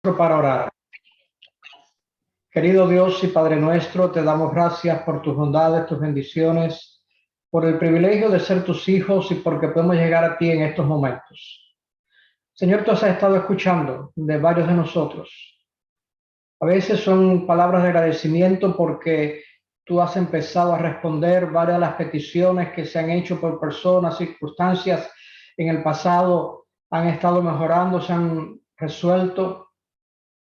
Para orar. Querido Dios y Padre nuestro, te damos gracias por tus bondades, tus bendiciones, por el privilegio de ser tus hijos y porque podemos llegar a ti en estos momentos. Señor, tú has estado escuchando de varios de nosotros. A veces son palabras de agradecimiento porque tú has empezado a responder varias de las peticiones que se han hecho por personas, circunstancias en el pasado, han estado mejorando, se han resuelto.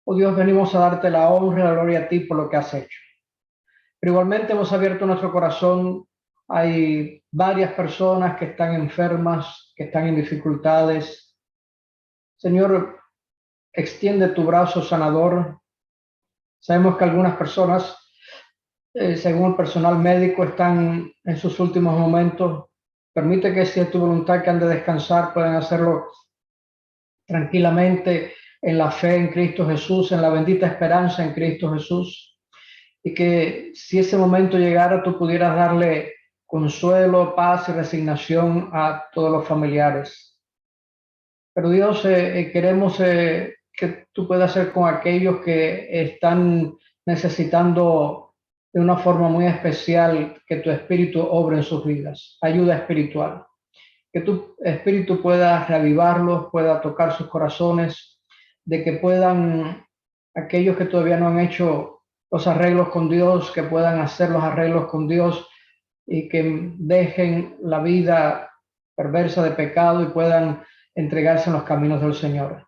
Oh Dios, venimos a darte la honra y la gloria a ti por lo que has hecho. Pero igualmente hemos abierto nuestro corazón. Hay varias personas que están enfermas, que están en dificultades. Señor, extiende tu brazo sanador. Sabemos que algunas personas, según el personal médico, están en sus últimos momentos. Permite que si es tu voluntad que han de descansar, puedan hacerlo tranquilamente en la fe en Cristo Jesús, en la bendita esperanza en Cristo Jesús. Y que si ese momento llegara, tú pudieras darle consuelo, paz y resignación a todos los familiares. Pero Dios, queremos que tú puedas hacer con aquellos que están necesitando de una forma muy especial que tu espíritu obre en sus vidas, ayuda espiritual. Que tu espíritu pueda reavivarlos, pueda tocar sus corazones, de que puedan, aquellos que todavía no han hecho los arreglos con Dios, que puedan hacer los arreglos con Dios y que dejen la vida perversa de pecado y puedan entregarse en los caminos del Señor.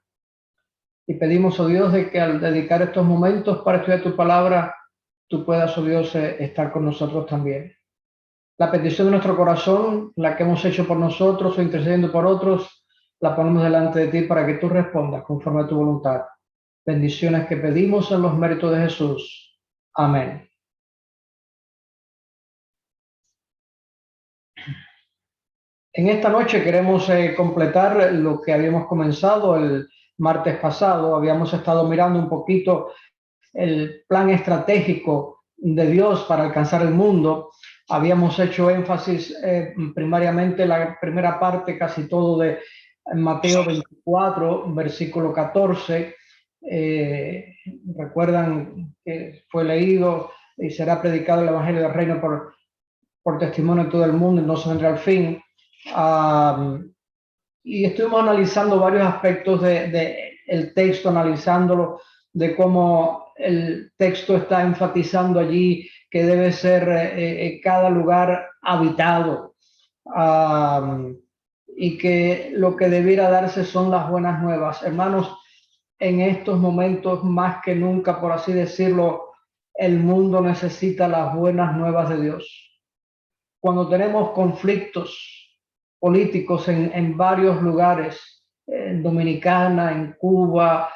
Y pedimos, oh Dios, de que al dedicar estos momentos para estudiar tu palabra, tú puedas, oh Dios, estar con nosotros también. La petición de nuestro corazón, la que hemos hecho por nosotros o intercediendo por otros, la ponemos delante de ti para que tú respondas conforme a tu voluntad. Bendiciones que pedimos en los méritos de Jesús. Amén. En esta noche queremos completar lo que habíamos comenzado el martes pasado. Habíamos estado mirando un poquito el plan estratégico de Dios para alcanzar el mundo. Habíamos hecho énfasis primariamente la primera parte, casi todo de Mateo 24, versículo 14. Recuerdan que fue leído y será predicado el Evangelio del Reino por testimonio de todo el mundo y no se vendrá al fin. Y estuvimos analizando varios aspectos el texto, analizándolo, de cómo el texto está enfatizando allí que debe ser cada lugar habitado, y que lo que debiera darse son las buenas nuevas. Hermanos, en estos momentos más que nunca, por así decirlo, el mundo necesita las buenas nuevas de Dios. Cuando tenemos conflictos políticos en varios lugares, en Dominicana, en Cuba,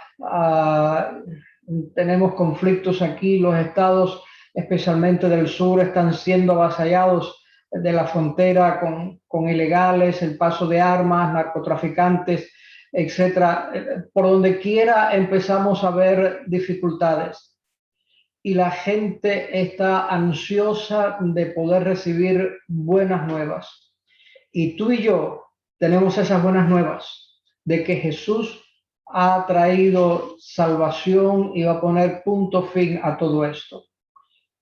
tenemos conflictos aquí, los estados, especialmente del sur, están siendo avasallados de la frontera con ilegales, el paso de armas, narcotraficantes, etcétera. Por donde quiera empezamos a ver dificultades y la gente está ansiosa de poder recibir buenas nuevas. Y tú y yo tenemos esas buenas nuevas de que Jesús ha traído salvación y va a poner punto fin a todo esto.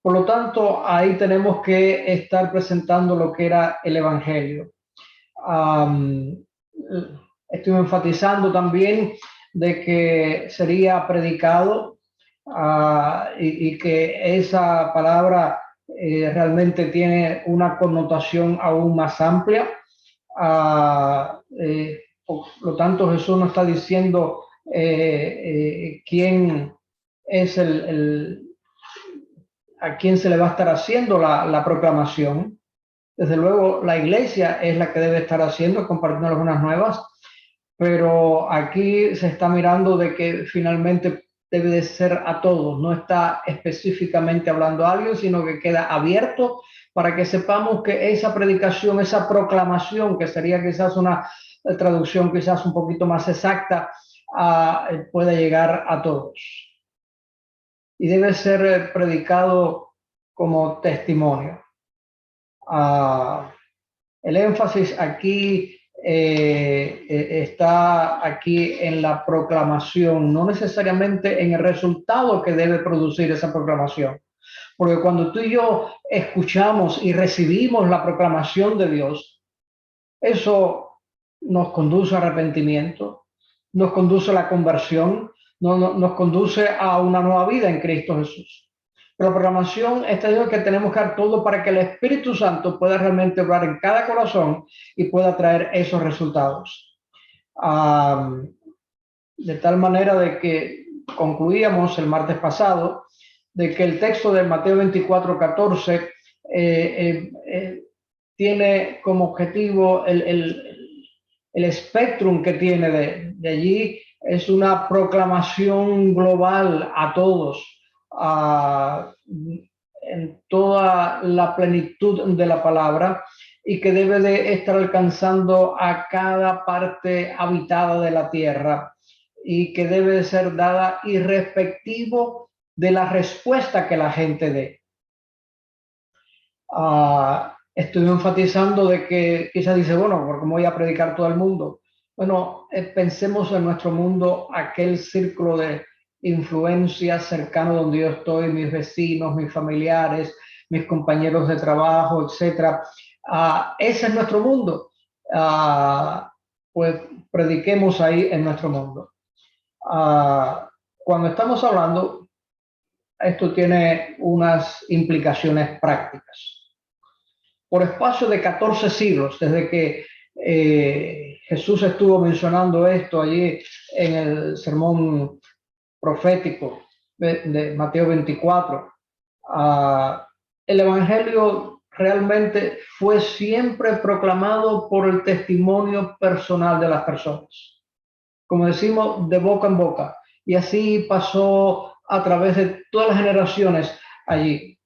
Por lo tanto, ahí tenemos que estar presentando lo que era el Evangelio. Estoy enfatizando también de que sería predicado y que esa palabra realmente tiene una connotación aún más amplia. Por lo tanto, Jesús nos está diciendo quién es a quién se le va a estar haciendo la proclamación. Desde luego, la iglesia es la que debe estar haciendo, compartiendo algunas nuevas, pero aquí se está mirando de que finalmente debe de ser a todos, no está específicamente hablando a alguien, sino que queda abierto para que sepamos que esa predicación, esa proclamación, que sería quizás una traducción quizás un poquito más exacta, puede llegar a todos. Y debe ser predicado como testimonio. El énfasis aquí está aquí en la proclamación, no necesariamente en el resultado que debe producir esa proclamación. Porque cuando tú y yo escuchamos y recibimos la proclamación de Dios, eso nos conduce a arrepentimiento, nos conduce a la conversión, nos conduce a una nueva vida en Cristo Jesús. Pero la programación está diciendo que tenemos que dar todo para que el Espíritu Santo pueda realmente obrar en cada corazón y pueda traer esos resultados. De tal manera de que concluíamos el martes pasado de que el texto de Mateo 24:14 tiene como objetivo el espectrum que tiene de allí, es una proclamación global a todos, en toda la plenitud de la palabra, y que debe de estar alcanzando a cada parte habitada de la tierra, y que debe de ser dada irrespectivo de la respuesta que la gente dé. Estoy enfatizando de que quizás dice, bueno, ¿por cómo voy a predicar todo el mundo? Bueno, pensemos en nuestro mundo, aquel círculo de influencia cercano donde yo estoy, mis vecinos, mis familiares, mis compañeros de trabajo, etcétera. Ese es nuestro mundo. Pues prediquemos ahí en nuestro mundo. Cuando estamos hablando, esto tiene unas implicaciones prácticas. Por espacio de 14 siglos, desde que Jesús estuvo mencionando esto allí en el sermón profético de Mateo 24, el Evangelio realmente fue siempre proclamado por el testimonio personal de las personas. Como decimos, de boca en boca. Y así pasó a través de todas las generaciones allí.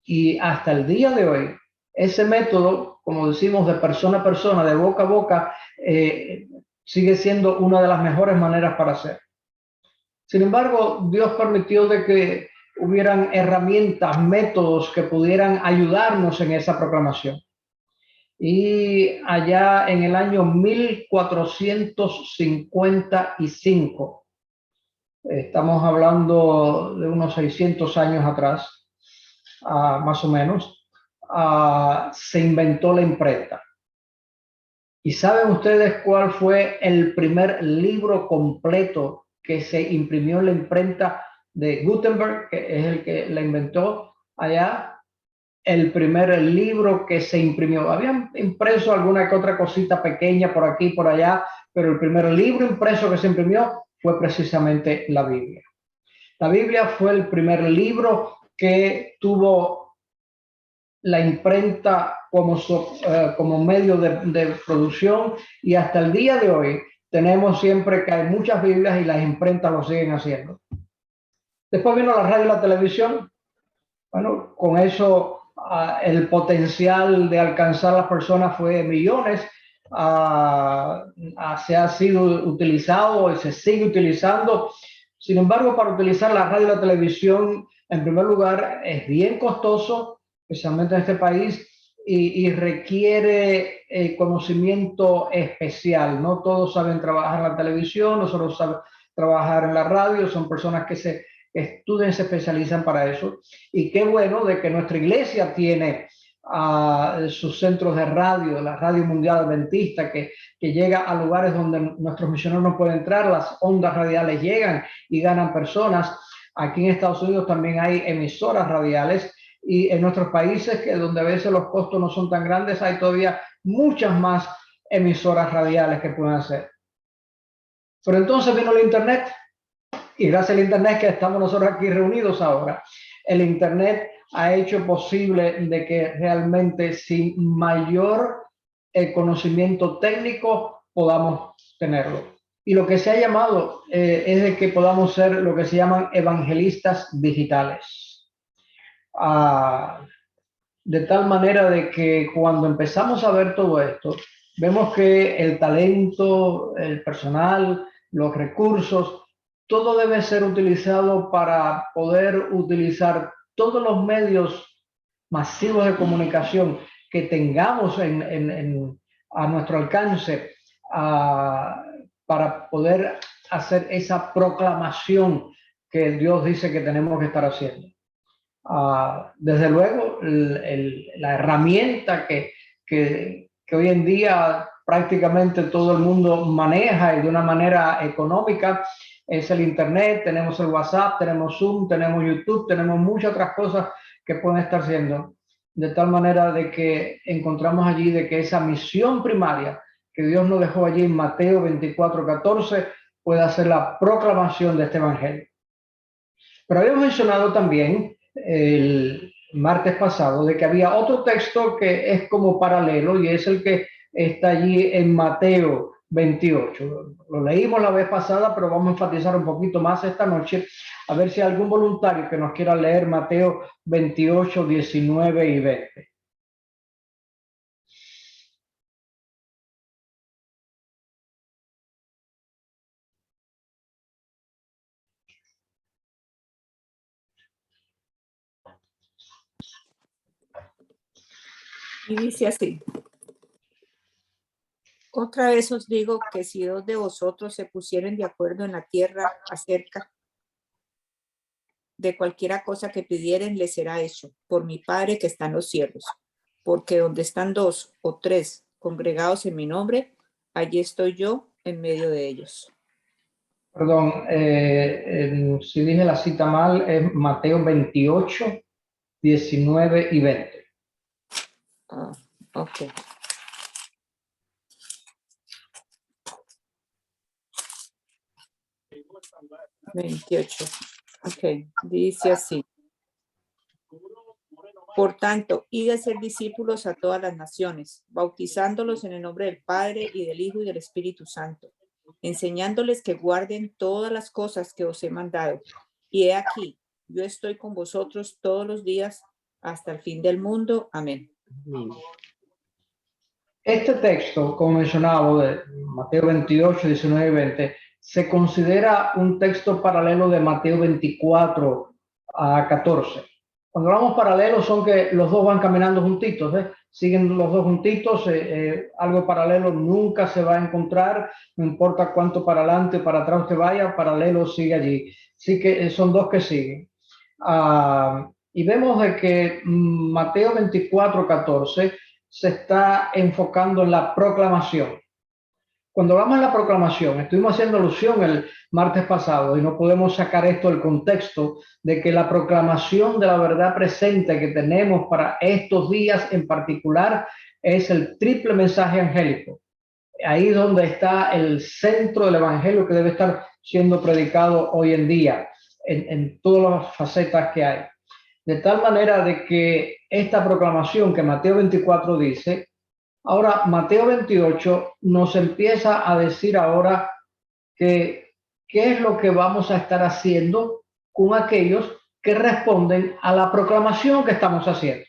Y hasta el día de hoy, ese método, como decimos, de persona a persona, de boca a boca, sigue siendo una de las mejores maneras para hacer. Sin embargo, Dios permitió de que hubieran herramientas, métodos que pudieran ayudarnos en esa proclamación. Y allá en el año 1455, estamos hablando de unos 600 años atrás, más o menos, se inventó la imprenta. ¿Y saben ustedes cuál fue el primer libro completo que se imprimió en la imprenta de Gutenberg, que es el que la inventó allá? El primer libro que se imprimió. Habían impreso alguna que otra cosita pequeña por aquí y por allá, pero el primer libro impreso que se imprimió fue precisamente la Biblia. La Biblia fue el primer libro que tuvo la imprenta como medio de producción, y hasta el día de hoy tenemos siempre que hay muchas Biblias y las imprentas lo siguen haciendo. Después vino la radio y la televisión. Bueno, con eso el potencial de alcanzar a las personas fue millones. Se ha sido utilizado y se sigue utilizando. Sin embargo, para utilizar la radio y la televisión, en primer lugar, es bien costoso, especialmente en este país, y requiere conocimiento especial. No todos saben trabajar en la televisión, no solo saben trabajar en la radio, son personas que se estudian y se especializan para eso. Y qué bueno de que nuestra iglesia tiene sus centros de radio, la Radio Mundial Adventista, que llega a lugares donde nuestros misioneros no pueden entrar, las ondas radiales llegan y ganan personas. Aquí en Estados Unidos también hay emisoras radiales, y en nuestros países, que donde a veces los costos no son tan grandes, hay todavía muchas más emisoras radiales que pueden hacer. Pero entonces vino el Internet, y gracias al Internet que estamos nosotros aquí reunidos ahora. El Internet ha hecho posible de que realmente sin mayor conocimiento técnico podamos tenerlo. Y lo que se ha llamado es de que podamos ser lo que se llaman evangelistas digitales. De tal manera de que cuando empezamos a ver todo esto, vemos que el talento, el personal, los recursos, todo debe ser utilizado para poder utilizar todos los medios masivos de comunicación que tengamos a nuestro alcance para poder hacer esa proclamación que Dios dice que tenemos que estar haciendo. Desde luego, la herramienta que hoy en día prácticamente todo el mundo maneja y de una manera económica es el Internet. Tenemos el WhatsApp, tenemos Zoom, tenemos YouTube, tenemos muchas otras cosas que pueden estar haciendo. De tal manera de que encontramos allí de que esa misión primaria que Dios nos dejó allí en Mateo 24:14 puede hacer la proclamación de este evangelio. Pero habíamos mencionado también el martes pasado de que había otro texto que es como paralelo y es el que está allí en Mateo 28. Lo leímos la vez pasada, pero vamos a enfatizar un poquito más esta noche, a ver si hay algún voluntario que nos quiera leer Mateo 28, 19 y 20. Y dice así: otra vez os digo que si dos de vosotros se pusieren de acuerdo en la tierra acerca de cualquiera cosa que pidieren, les será hecho por mi Padre que está en los cielos. Porque donde están dos o tres congregados en mi nombre, allí estoy yo en medio de ellos. Perdón, si dije la cita mal, es Mateo 28, 19 y 20. Ok. $28. Ok, dice así: por tanto, id a ser discípulos a todas las naciones, bautizándolos en el nombre del Padre y del Hijo y del Espíritu Santo, enseñándoles que guarden todas las cosas que os he mandado. Y he aquí, yo estoy con vosotros todos los días hasta el fin del mundo. Amén. Este texto, como mencionaba, de Mateo 28, 19 y 20, se considera un texto paralelo de Mateo 24 a 14. Cuando hablamos paralelos son que los dos van caminando juntitos, siguen los dos juntitos, algo paralelo nunca se va a encontrar, no importa cuánto para adelante o para atrás usted vaya, paralelo sigue allí. Sí que son dos que siguen. Y vemos de que Mateo 24, 14 se está enfocando en la proclamación. Cuando hablamos de la proclamación, estuvimos haciendo alusión el martes pasado y no podemos sacar esto del contexto de que la proclamación de la verdad presente que tenemos para estos días en particular es el triple mensaje angélico. Ahí es donde está el centro del evangelio que debe estar siendo predicado hoy en día en todas las facetas que hay. De tal manera de que esta proclamación que Mateo 24 dice, ahora Mateo 28 nos empieza a decir ahora que qué es lo que vamos a estar haciendo con aquellos que responden a la proclamación que estamos haciendo.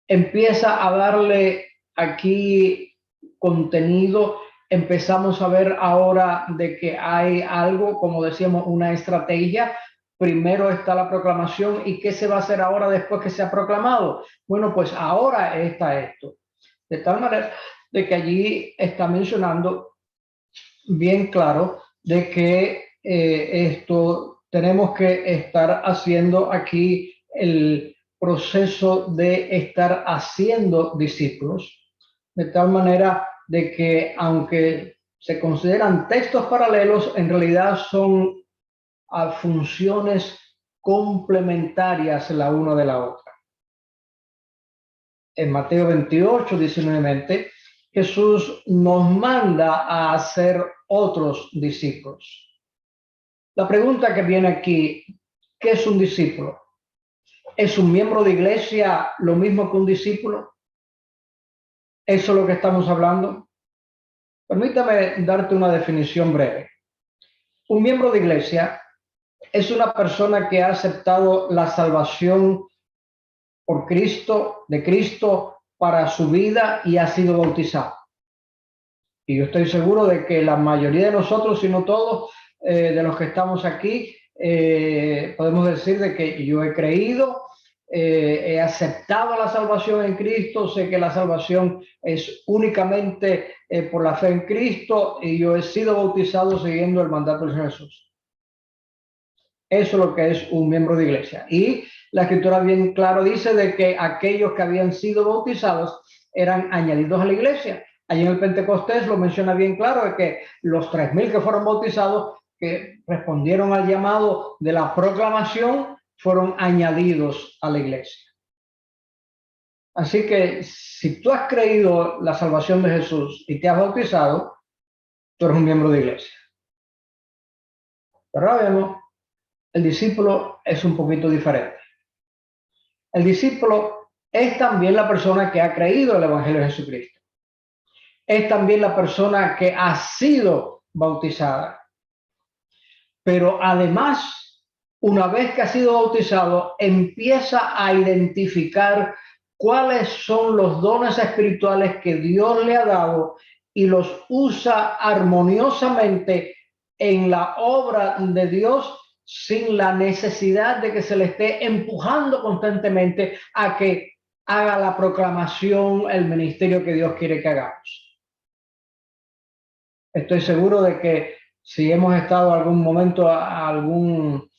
Empieza a darle aquí contenido. Empezamos a ver ahora de que hay algo, como decíamos, una estrategia. Primero está la proclamación y ¿qué se va a hacer ahora después que se ha proclamado? Bueno, pues ahora está esto. De tal manera de que allí está mencionando bien claro de que esto tenemos que estar haciendo aquí el proceso de estar haciendo discípulos, de tal manera de que aunque se consideran textos paralelos, en realidad son funciones complementarias la una de la otra. En Mateo 28, 19, Jesús nos manda a hacer otros discípulos. La pregunta que viene aquí, ¿qué es un discípulo? ¿Es un miembro de iglesia lo mismo que un discípulo? ¿Eso es lo que estamos hablando? Permítame darte una definición breve. Un miembro de iglesia es una persona que ha aceptado la salvación por Cristo, de Cristo para su vida y ha sido bautizado. Y yo estoy seguro de que la mayoría de nosotros, si no todos, de los que estamos aquí, podemos decir de que yo he creído he aceptado la salvación en Cristo, sé que la salvación es únicamente por la fe en Cristo y yo he sido bautizado siguiendo el mandato de Jesús. Eso es lo que es un miembro de iglesia. Y la escritura bien claro dice de que aquellos que habían sido bautizados eran añadidos a la iglesia. Allí en el Pentecostés lo menciona bien claro de que los 3,000 que fueron bautizados, que respondieron al llamado de la proclamación, fueron añadidos a la iglesia. Así que si tú has creído la salvación de Jesús y te has bautizado, tú eres un miembro de iglesia. Pero ahora vemos, el discípulo es un poquito diferente. El discípulo es también la persona que ha creído el Evangelio de Jesucristo. Es también la persona que ha sido bautizada. Pero además, una vez que ha sido bautizado, empieza a identificar cuáles son los dones espirituales que Dios le ha dado y los usa armoniosamente en la obra de Dios sin la necesidad de que se le esté empujando constantemente a que haga la proclamación, el ministerio que Dios quiere que hagamos. Estoy seguro de que si hemos estado algún momento a algún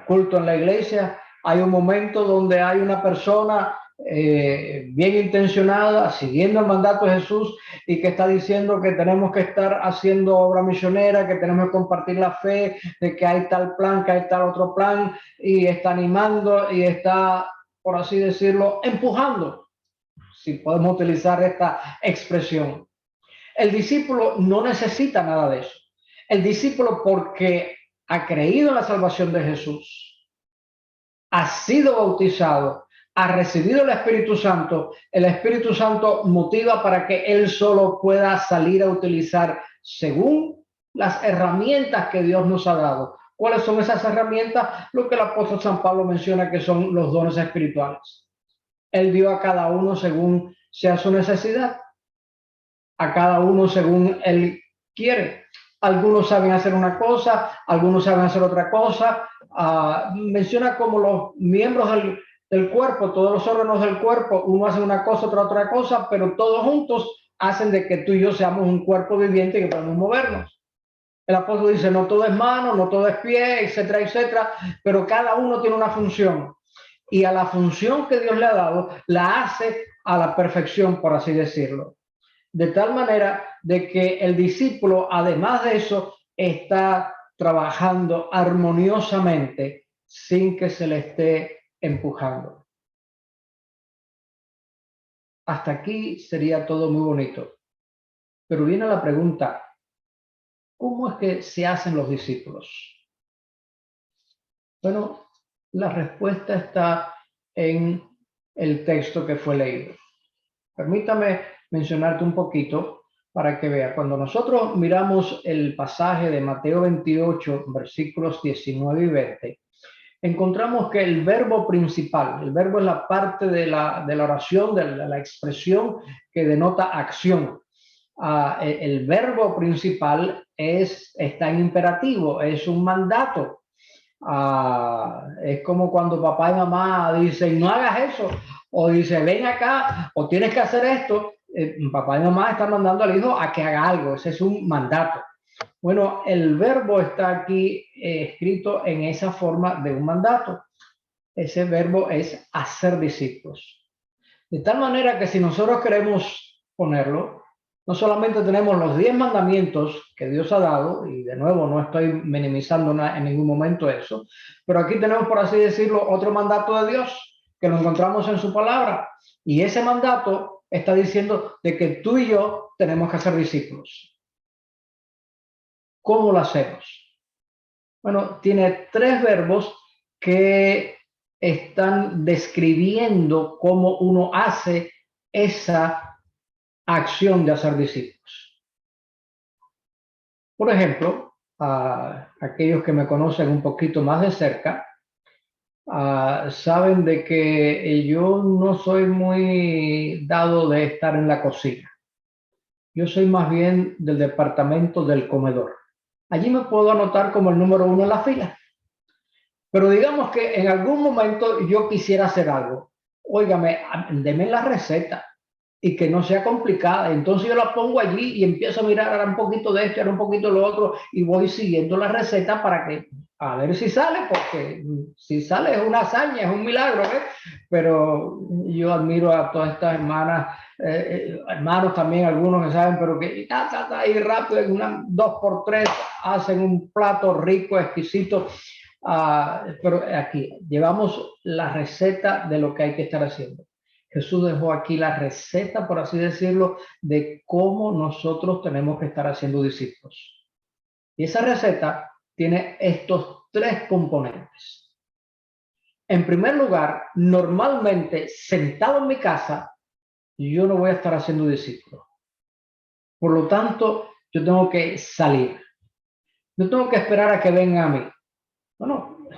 culto en la iglesia, hay un momento donde hay una persona bien intencionada, siguiendo el mandato de Jesús y que está diciendo que tenemos que estar haciendo obra misionera, que tenemos que compartir la fe, de que hay tal plan, que hay tal otro plan, y está animando y está, por así decirlo, empujando, si podemos utilizar esta expresión. El discípulo no necesita nada de eso. El discípulo, porque ha creído en la salvación de Jesús, ha sido bautizado, ha recibido el Espíritu Santo motiva para que él solo pueda salir a utilizar según las herramientas que Dios nos ha dado. ¿Cuáles son esas herramientas? Lo que el apóstol San Pablo menciona que son los dones espirituales. Él dio a cada uno según sea su necesidad, a cada uno según él quiere. Algunos saben hacer una cosa, algunos saben hacer otra cosa. Menciona como los miembros del cuerpo, todos los órganos del cuerpo, uno hace una cosa, otra cosa, pero todos juntos hacen de que tú y yo seamos un cuerpo viviente y que podemos movernos. El apóstol dice, no todo es mano, no todo es pie, etcétera, etcétera, pero cada uno tiene una función. Y a la función que Dios le ha dado, la hace a la perfección, por así decirlo. De tal manera de que el discípulo, además de eso, está trabajando armoniosamente sin que se le esté empujando. Hasta aquí sería todo muy bonito. Pero viene la pregunta, ¿cómo es que se hacen los discípulos? Bueno, la respuesta está en el texto que fue leído. Permítame mencionarte un poquito para que vea. Cuando nosotros miramos el pasaje de Mateo 28, versículos 19 y 20, encontramos que el verbo principal, el verbo es la parte de la oración, de la expresión que denota acción. El verbo principal está en imperativo, es un mandato. Es como cuando papá y mamá dicen no hagas eso, o dice ven acá, o tienes que hacer esto. Papá y mamá están mandando al hijo a que haga algo, ese es un mandato. Bueno, el verbo está aquí escrito en esa forma de un mandato. Ese verbo es hacer discípulos. De tal manera que si nosotros queremos ponerlo, no solamente tenemos los 10 mandamientos que Dios ha dado, y de nuevo no estoy minimizando en ningún momento eso, pero aquí tenemos, por así decirlo, otro mandato de Dios que lo encontramos en su palabra. Y ese mandato está diciendo de que tú y yo tenemos que ser discípulos. ¿Cómo lo hacemos? Bueno, tiene 3 verbos que están describiendo cómo uno hace esa acción de hacer discípulos. Por ejemplo, aquellos que me conocen un poquito más de cerca, saben de que yo no soy muy dado de estar en la cocina. Yo soy más bien del departamento del comedor. Allí me puedo anotar como el número 1 en la fila. Pero digamos que en algún momento yo quisiera hacer algo. Óigame, deme la receta y que no sea complicada. Entonces yo la pongo allí y empiezo a mirar ahora un poquito de esto, ahora un poquito de lo otro y voy siguiendo la receta para que a ver si sale, porque si sale es una hazaña, es un milagro, ¿eh? Pero yo admiro a todas estas hermanas, hermanos también, algunos que saben, pero que ahí rápido en una 2x3 hacen un plato rico, exquisito. Pero aquí llevamos la receta de lo que hay que estar haciendo. Jesús dejó aquí la receta, por así decirlo, de cómo nosotros tenemos que estar haciendo discípulos. Y esa receta tiene estos tres componentes. En primer lugar, normalmente sentado en mi casa, yo no voy a estar haciendo discípulos. Por lo tanto, yo tengo que salir. No tengo que esperar a que vengan a mí. Bueno,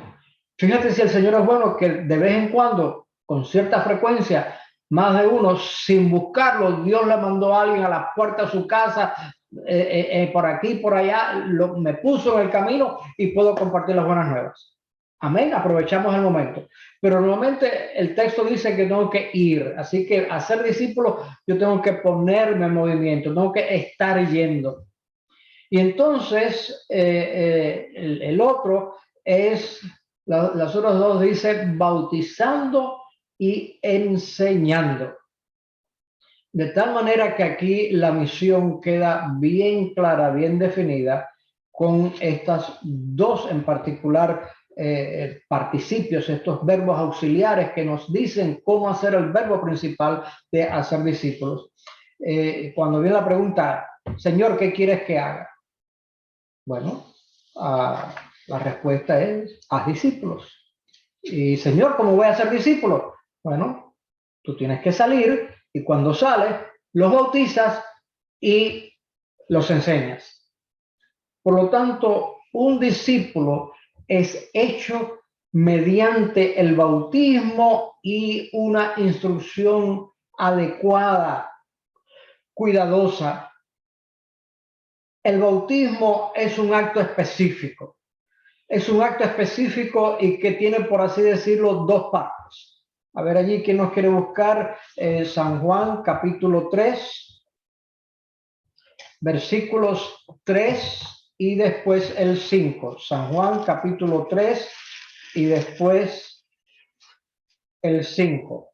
fíjate si el Señor es bueno, que de vez en cuando, con cierta frecuencia, más de uno, sin buscarlo, Dios le mandó a alguien a la puerta de su casa, por aquí, por allá, me puso en el camino y puedo compartir las buenas nuevas. Amén, aprovechamos el momento. Pero normalmente el texto dice que tengo que ir, así que a ser discípulo yo tengo que ponerme en movimiento, tengo que estar yendo. Y entonces el otro es, las otras dos dicen bautizando y enseñando. De tal manera que aquí la misión queda bien clara, bien definida, con estas dos en particular participios, estos verbos auxiliares que nos dicen cómo hacer el verbo principal de hacer discípulos. Cuando viene la pregunta, Señor, ¿qué quieres que haga? Bueno, la respuesta es, haz discípulos. Y Señor, ¿cómo voy a hacer discípulos? Bueno, tú tienes que salir y cuando sales, los bautizas y los enseñas. Por lo tanto, un discípulo es hecho mediante el bautismo y una instrucción adecuada, cuidadosa. El bautismo es un acto específico. Es un acto específico y que tiene, por así decirlo, dos partes. A ver allí, ¿quién nos quiere buscar? San Juan, capítulo 3, versículos 3 y después el 5. San Juan, capítulo 3 y después el 5.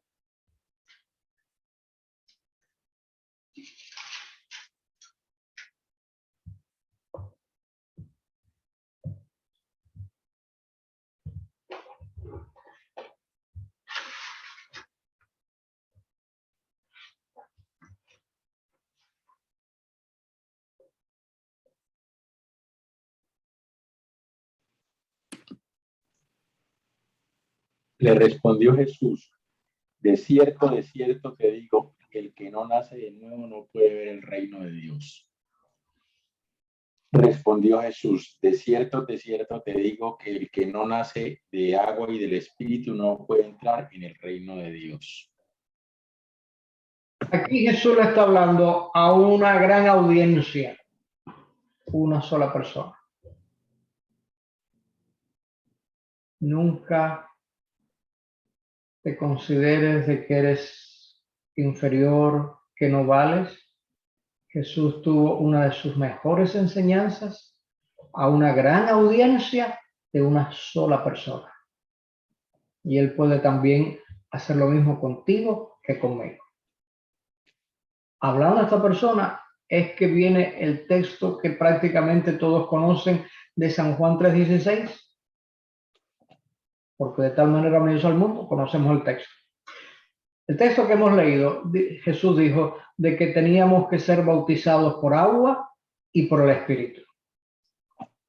Le respondió Jesús, de cierto te digo, que el que no nace de nuevo no puede ver el reino de Dios. Respondió Jesús, de cierto te digo, que el que no nace de agua y del Espíritu no puede entrar en el reino de Dios. Aquí Jesús le está hablando a una gran audiencia, una sola persona. Nunca te consideres de que eres inferior, que no vales. Jesús tuvo una de sus mejores enseñanzas a una gran audiencia de una sola persona. Y Él puede también hacer lo mismo contigo que conmigo. Hablando de esta persona, es que viene el texto que prácticamente todos conocen de San Juan 3:16. Porque de tal manera amó Dios al mundo, conocemos el texto. El texto que hemos leído, Jesús dijo de que teníamos que ser bautizados por agua y por el Espíritu.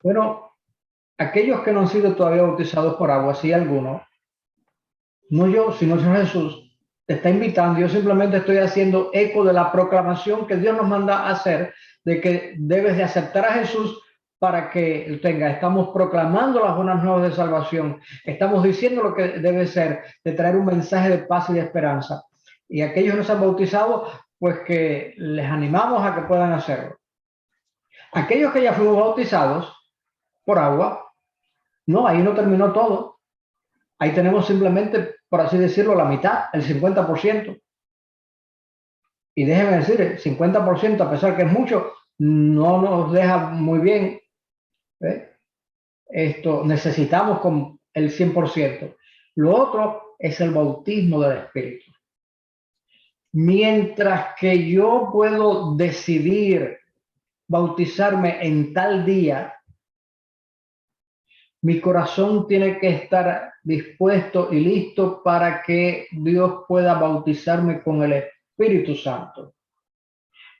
Bueno, aquellos que no han sido todavía bautizados por agua, sí algunos, no yo, sino el Señor Jesús, te está invitando. Yo simplemente estoy haciendo eco de la proclamación que Dios nos manda a hacer de que debes de aceptar a Jesús para que Él tenga. Estamos proclamando las buenas nuevas de salvación. Estamos diciendo lo que debe ser, de traer un mensaje de paz y de esperanza. Y aquellos que no se han bautizado, pues que les animamos a que puedan hacerlo. Aquellos que ya fuimos bautizados por agua, no, ahí no terminó todo. Ahí tenemos simplemente, por así decirlo, la mitad, el 50%. Y déjenme decir, el 50%, a pesar que es mucho, no nos deja muy bien. Esto necesitamos con el 100%. Lo otro es el bautismo del Espíritu. Mientras que yo puedo decidir bautizarme en tal día, mi corazón tiene que estar dispuesto y listo para que Dios pueda bautizarme con el Espíritu Santo.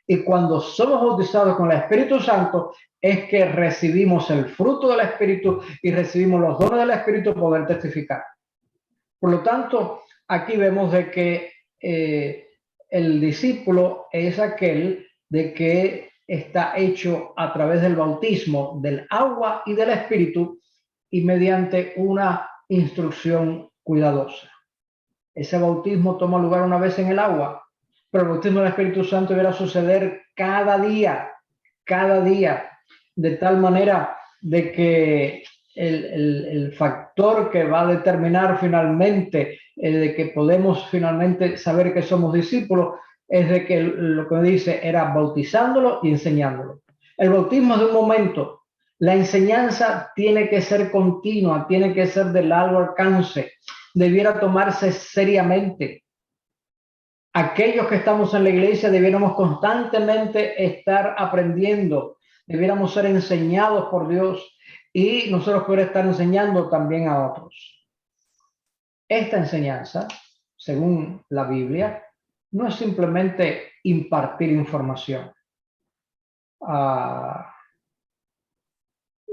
Y cuando somos bautizados con el Espíritu Santo, es que recibimos el fruto del Espíritu y recibimos los dones del Espíritu para poder testificar. Por lo tanto, aquí vemos de que el discípulo es aquel de que está hecho a través del bautismo del agua y del Espíritu y mediante una instrucción cuidadosa. Ese bautismo toma lugar una vez en el agua, pero el bautismo del Espíritu Santo deberá suceder cada día, de tal manera de que el factor que va a determinar finalmente de que podemos finalmente saber que somos discípulos es de que lo que dice era bautizándolo y enseñándolo. El bautismo es de un momento, la enseñanza tiene que ser continua, tiene que ser de largo alcance, debiera tomarse seriamente. Aquellos que estamos en la iglesia debiéramos constantemente estar aprendiendo, debiéramos ser enseñados por Dios y nosotros poder estar enseñando también a otros. Esta enseñanza, según la Biblia, no es simplemente impartir información.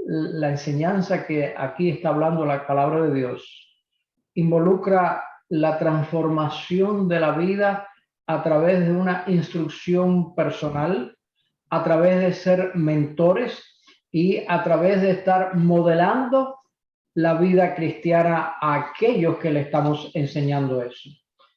La enseñanza que aquí está hablando la palabra de Dios involucra la transformación de la vida a través de una instrucción personal, a través de ser mentores y a través de estar modelando la vida cristiana a aquellos que le estamos enseñando eso.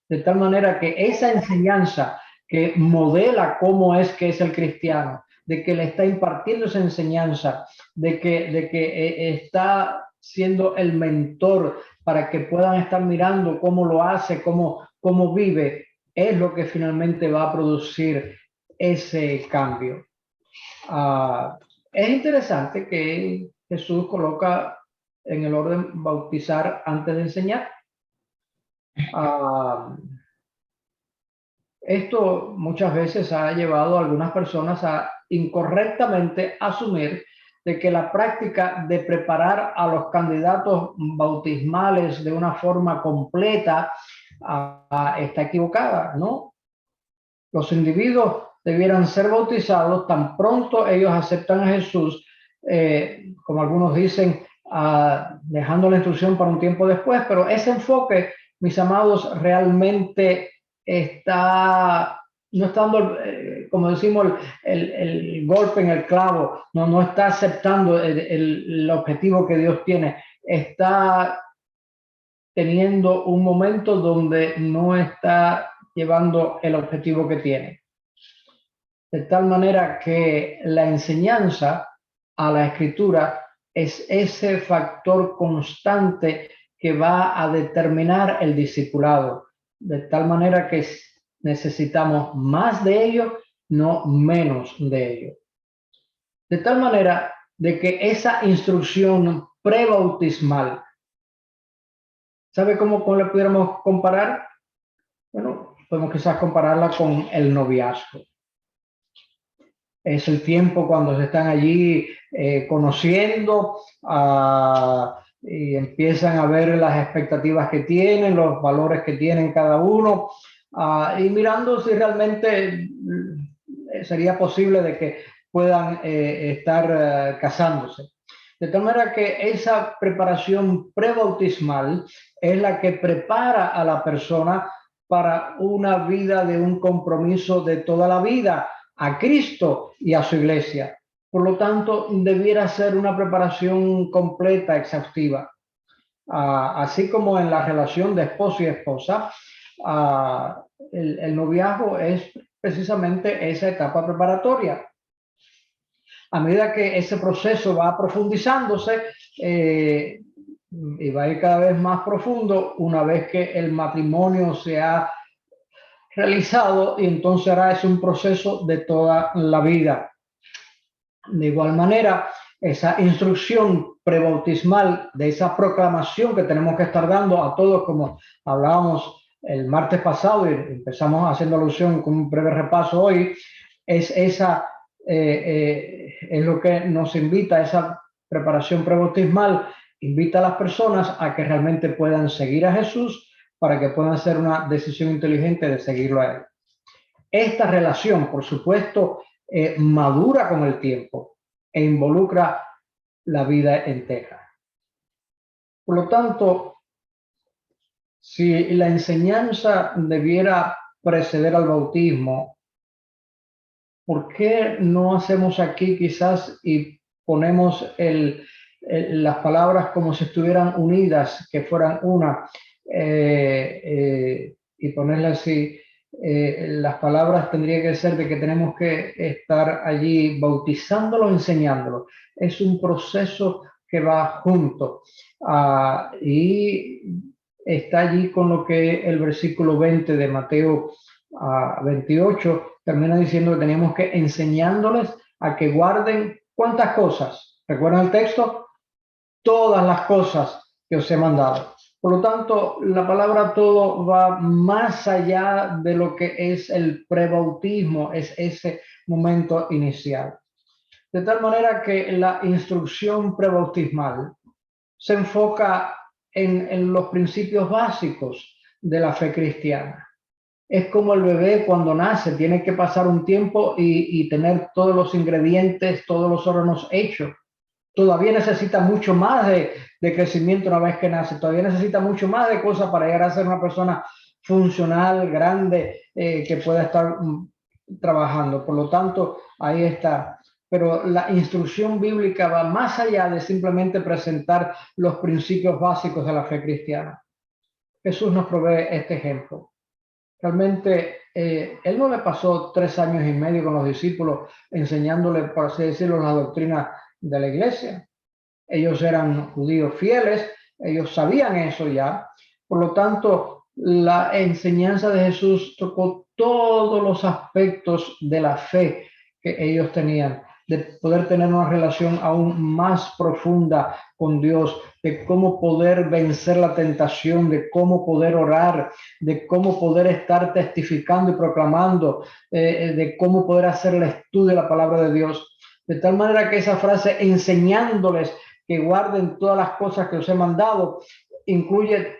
De tal manera que esa enseñanza que modela cómo es que es el cristiano, de que le está impartiendo esa enseñanza, de que está siendo el mentor para que puedan estar mirando cómo lo hace, cómo vive, es lo que finalmente va a producir ese cambio. Es interesante que Jesús coloca en el orden bautizar antes de enseñar. Esto muchas veces ha llevado a algunas personas a incorrectamente asumir de que la práctica de preparar a los candidatos bautismales de una forma completa está equivocada, ¿no? Los individuos debieran ser bautizados tan pronto ellos aceptan a Jesús, como algunos dicen, dejando la instrucción para un tiempo después, pero ese enfoque, mis amados, realmente no está dando, como decimos, el golpe en el clavo, no está aceptando el objetivo que Dios tiene, está teniendo un momento donde no está llevando el objetivo que tiene. De tal manera que la enseñanza a la escritura es ese factor constante que va a determinar el discipulado. De tal manera que necesitamos más de ello, no menos de ello. De tal manera de que esa instrucción prebautismal, ¿sabe cómo la pudiéramos comparar? Bueno, podemos quizás compararla con el noviazgo. Es el tiempo cuando se están allí conociendo y empiezan a ver las expectativas que tienen, los valores que tienen cada uno y mirando si realmente sería posible de que puedan estar casándose. De tal manera que esa preparación prebautismal es la que prepara a la persona para una vida de un compromiso de toda la vida a Cristo y a su iglesia. Por lo tanto, debiera ser una preparación completa, exhaustiva. Así como en la relación de esposo y esposa, el noviazgo es precisamente esa etapa preparatoria. A medida que ese proceso va profundizándose, y va a ir cada vez más profundo una vez que el matrimonio se ha realizado, y entonces ahora es un proceso de toda la vida. De igual manera, esa instrucción prebautismal, de esa proclamación que tenemos que estar dando a todos, como hablábamos el martes pasado y empezamos haciendo alusión con un breve repaso hoy, es lo que nos invita, esa preparación prebautismal, invita a las personas a que realmente puedan seguir a Jesús para que puedan hacer una decisión inteligente de seguirlo a Él. Esta relación, por supuesto, madura con el tiempo e involucra la vida entera. Por lo tanto, si la enseñanza debiera preceder al bautismo, ¿por qué no hacemos aquí quizás y ponemos las palabras como si estuvieran unidas, que fueran una, y ponerle así? Las palabras tendrían que ser de que tenemos que estar allí bautizándolo, enseñándolo. Es un proceso que va junto. Y está allí con lo que el versículo 20 de Mateo 28 termina diciendo que teníamos que enseñándoles a que guarden ¿cuántas cosas? ¿Recuerdan el texto? Todas las cosas que os he mandado. Por lo tanto, la palabra todo va más allá de lo que es el prebautismo, es ese momento inicial. De tal manera que la instrucción prebautismal se enfoca en los principios básicos de la fe cristiana. Es como el bebé cuando nace, tiene que pasar un tiempo y tener todos los ingredientes, todos los órganos hechos. Todavía necesita mucho más de crecimiento una vez que nace, todavía necesita mucho más de cosas para llegar a ser una persona funcional, grande, que pueda estar trabajando. Por lo tanto, ahí está. Pero la instrucción bíblica va más allá de simplemente presentar los principios básicos de la fe cristiana. Jesús nos provee este ejemplo. Realmente, él no le pasó 3 años y medio con los discípulos enseñándole, por así decirlo, la doctrina de la iglesia. Ellos eran judíos fieles, ellos sabían eso ya. Por lo tanto, la enseñanza de Jesús tocó todos los aspectos de la fe que ellos tenían, de poder tener una relación aún más profunda con Dios, de cómo poder vencer la tentación, de cómo poder orar, de cómo poder estar testificando y proclamando, de cómo poder hacer el estudio de la palabra de Dios. De tal manera que esa frase, enseñándoles que guarden todas las cosas que os he mandado, incluye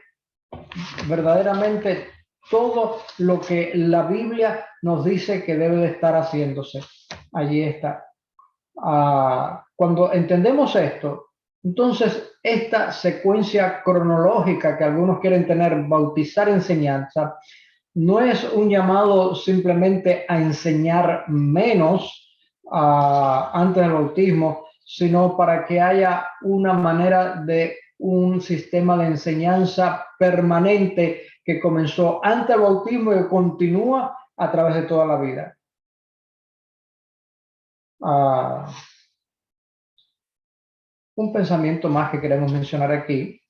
verdaderamente todo lo que la Biblia nos dice que debe de estar haciéndose. Allí está. Cuando entendemos esto, entonces esta secuencia cronológica que algunos quieren tener, bautizar, enseñanza, no es un llamado simplemente a enseñar menos antes del bautismo, sino para que haya una manera de un sistema de enseñanza permanente que comenzó antes del bautismo y continúa a través de toda la vida. Un pensamiento más que queremos mencionar aquí.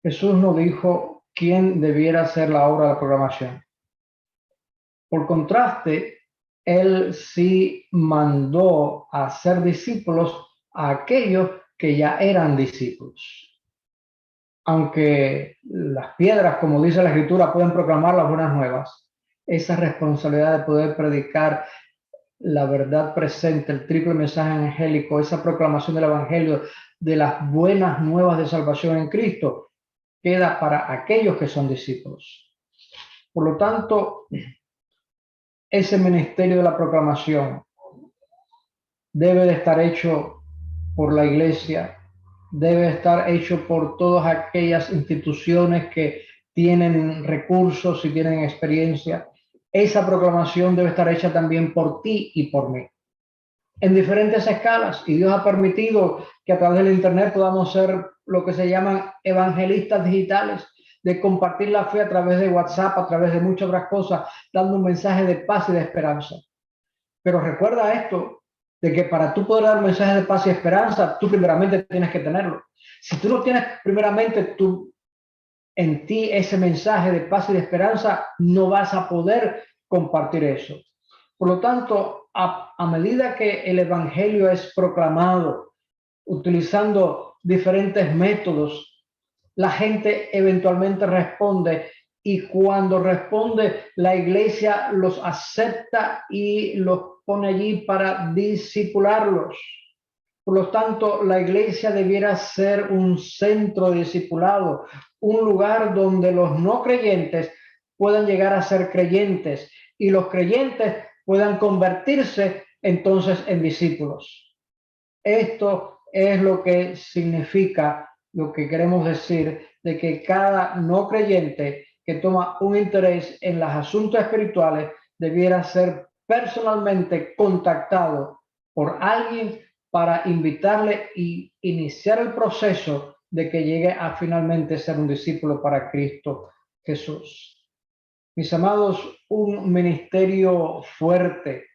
Jesús nos dijo quién debiera hacer la obra de la programación. Por contraste, él sí mandó a hacer discípulos a aquellos que ya eran discípulos. Aunque las piedras, como dice la Escritura, pueden proclamar las buenas nuevas, esa responsabilidad de poder predicar la verdad presente, el triple mensaje angélico, esa proclamación del Evangelio, de las buenas nuevas de salvación en Cristo, queda para aquellos que son discípulos. Por lo tanto, ese ministerio de la proclamación debe de estar hecho por la iglesia, debe estar hecho por todas aquellas instituciones que tienen recursos y tienen experiencia. Esa proclamación debe estar hecha también por ti y por mí, en diferentes escalas. Y Dios ha permitido que a través del Internet podamos ser lo que se llaman evangelistas digitales, de compartir la fe a través de WhatsApp, a través de muchas otras cosas, dando un mensaje de paz y de esperanza. Pero recuerda esto, de que para tú poder dar mensajes de paz y esperanza, tú primeramente tienes que tenerlo. Si tú no tienes primeramente en ti ese mensaje de paz y de esperanza, no vas a poder compartir eso. Por lo tanto, a medida que el evangelio es proclamado, utilizando diferentes métodos, la gente eventualmente responde, y cuando responde, la iglesia los acepta y los pone allí para discipularlos. Por lo tanto, la iglesia debiera ser un centro de discipulado, un lugar donde los no creyentes puedan llegar a ser creyentes y los creyentes puedan convertirse entonces en discípulos. Esto es lo que significa, lo que queremos decir, de que cada no creyente que toma un interés en los asuntos espirituales debiera ser personalmente contactado por alguien para invitarle y iniciar el proceso de que llegue a finalmente ser un discípulo para Cristo Jesús. Mis amados, un ministerio fuerte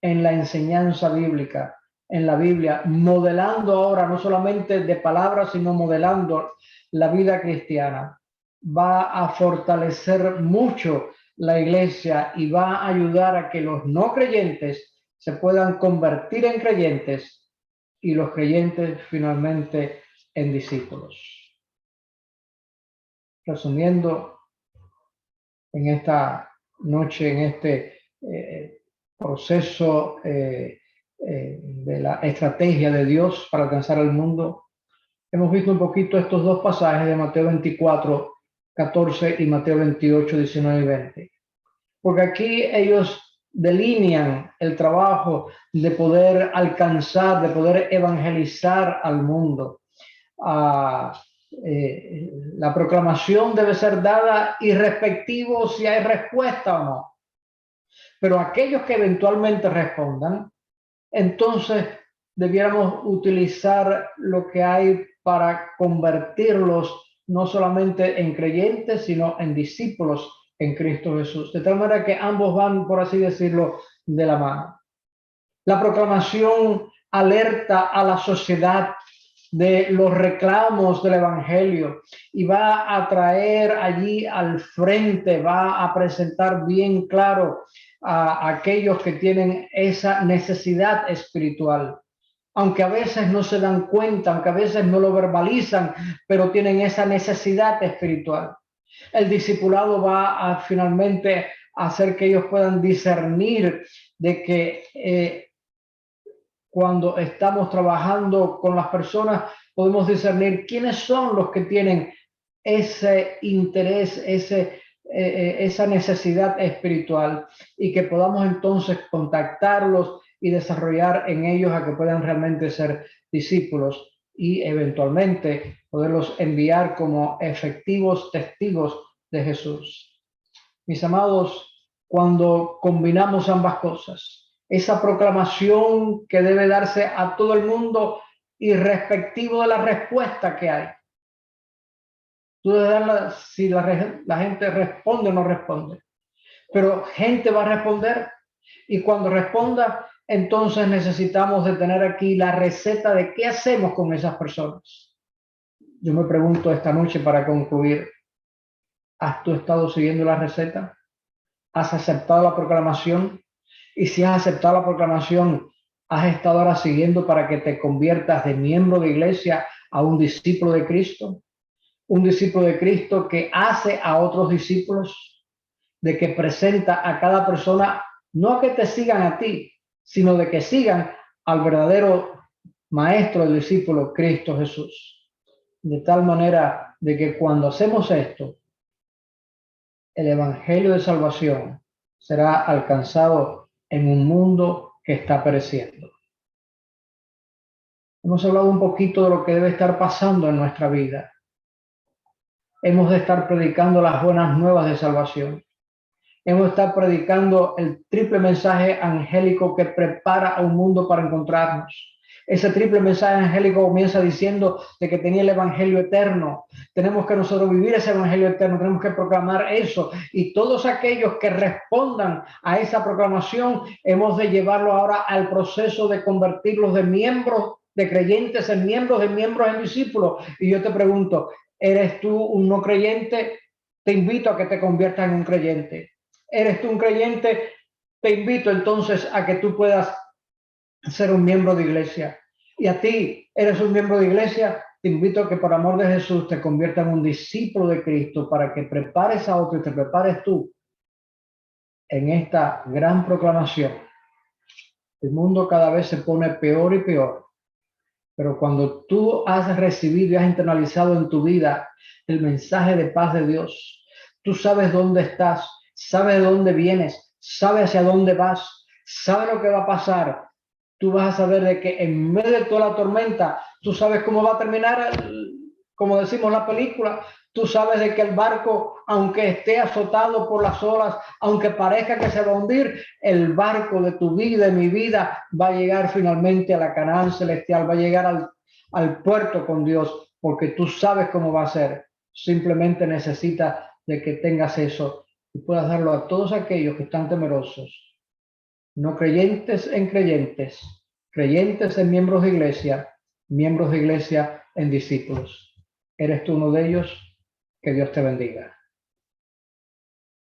en la enseñanza bíblica, en la Biblia, modelando ahora no solamente de palabras, sino modelando la vida cristiana, va a fortalecer mucho la iglesia y va a ayudar a que los no creyentes se puedan convertir en creyentes y los creyentes finalmente en discípulos. Resumiendo, en esta noche, en este proceso de la estrategia de Dios para alcanzar el mundo, hemos visto un poquito estos dos pasajes de Mateo 24, 14 y Mateo 28, 19 y 20. Porque aquí ellos delinean el trabajo de poder alcanzar, de poder evangelizar al mundo. La proclamación debe ser dada irrespectivo si hay respuesta o no. Pero aquellos que eventualmente respondan, entonces debiéramos utilizar lo que hay para convertirlos no solamente en creyentes, sino en discípulos en Cristo Jesús. De tal manera que ambos van, por así decirlo, de la mano. La proclamación alerta a la sociedad de los reclamos del evangelio y va a traer allí al frente, va a presentar bien claro a aquellos que tienen esa necesidad espiritual. Aunque a veces no se dan cuenta, aunque a veces no lo verbalizan, pero tienen esa necesidad espiritual. El discipulado va a finalmente hacer que ellos puedan discernir de que cuando estamos trabajando con las personas, podemos discernir quiénes son los que tienen ese interés, esa necesidad espiritual, y que podamos entonces contactarlos y desarrollar en ellos a que puedan realmente ser discípulos y eventualmente poderlos enviar como efectivos testigos de Jesús. Mis amados, cuando combinamos ambas cosas, esa proclamación que debe darse a todo el mundo irrespectivo de la respuesta que hay. Tú debes darla si la gente responde o no responde. Pero gente va a responder, y cuando responda, entonces necesitamos de tener aquí la receta de qué hacemos con esas personas. Yo me pregunto esta noche para concluir, ¿has tú estado siguiendo la receta? ¿Has aceptado la proclamación? Y si has aceptado la proclamación, ¿has estado ahora siguiendo para que te conviertas de miembro de iglesia a un discípulo de Cristo? Un discípulo de Cristo que hace a otros discípulos, de que presenta a cada persona, no a que te sigan a ti, sino de que sigan al verdadero maestro del discípulo, Cristo Jesús. De tal manera de que cuando hacemos esto, el evangelio de salvación será alcanzado en un mundo que está pereciendo. Hemos hablado un poquito de lo que debe estar pasando en nuestra vida. Hemos de estar predicando las buenas nuevas de salvación. Hemos de estar predicando el triple mensaje angélico que prepara a un mundo para encontrarnos. Ese triple mensaje angélico comienza diciendo de que tenía el evangelio eterno. Tenemos que nosotros vivir ese evangelio eterno, tenemos que proclamar eso. Y todos aquellos que respondan a esa proclamación, hemos de llevarlo ahora al proceso de convertirlos de miembros, de creyentes en miembros, de miembros en discípulos. Y yo te pregunto, ¿eres tú un no creyente? Te invito a que te conviertas en un creyente. ¿Eres tú un creyente? Te invito entonces a que tú puedas ser un miembro de iglesia. Y a ti, eres un miembro de iglesia, te invito a que por amor de Jesús te conviertas en un discípulo de Cristo para que prepares a otro y te prepares tú en esta gran proclamación. El mundo cada vez se pone peor y peor, pero cuando tú has recibido y has internalizado en tu vida el mensaje de paz de Dios, tú sabes dónde estás, sabes de dónde vienes, sabes hacia dónde vas, sabes lo que va a pasar. Tú vas a saber de que en medio de toda la tormenta, tú sabes cómo va a terminar, como decimos la película, tú sabes de que el barco, aunque esté azotado por las olas, aunque parezca que se va a hundir, el barco de tu vida, de mi vida, va a llegar finalmente a la Canaán celestial, va a llegar al puerto con Dios, porque tú sabes cómo va a ser. Simplemente necesitas de que tengas eso y puedas darlo a todos aquellos que están temerosos. No creyentes en creyentes, creyentes en miembros de iglesia en discípulos. ¿Eres tú uno de ellos? Que Dios te bendiga.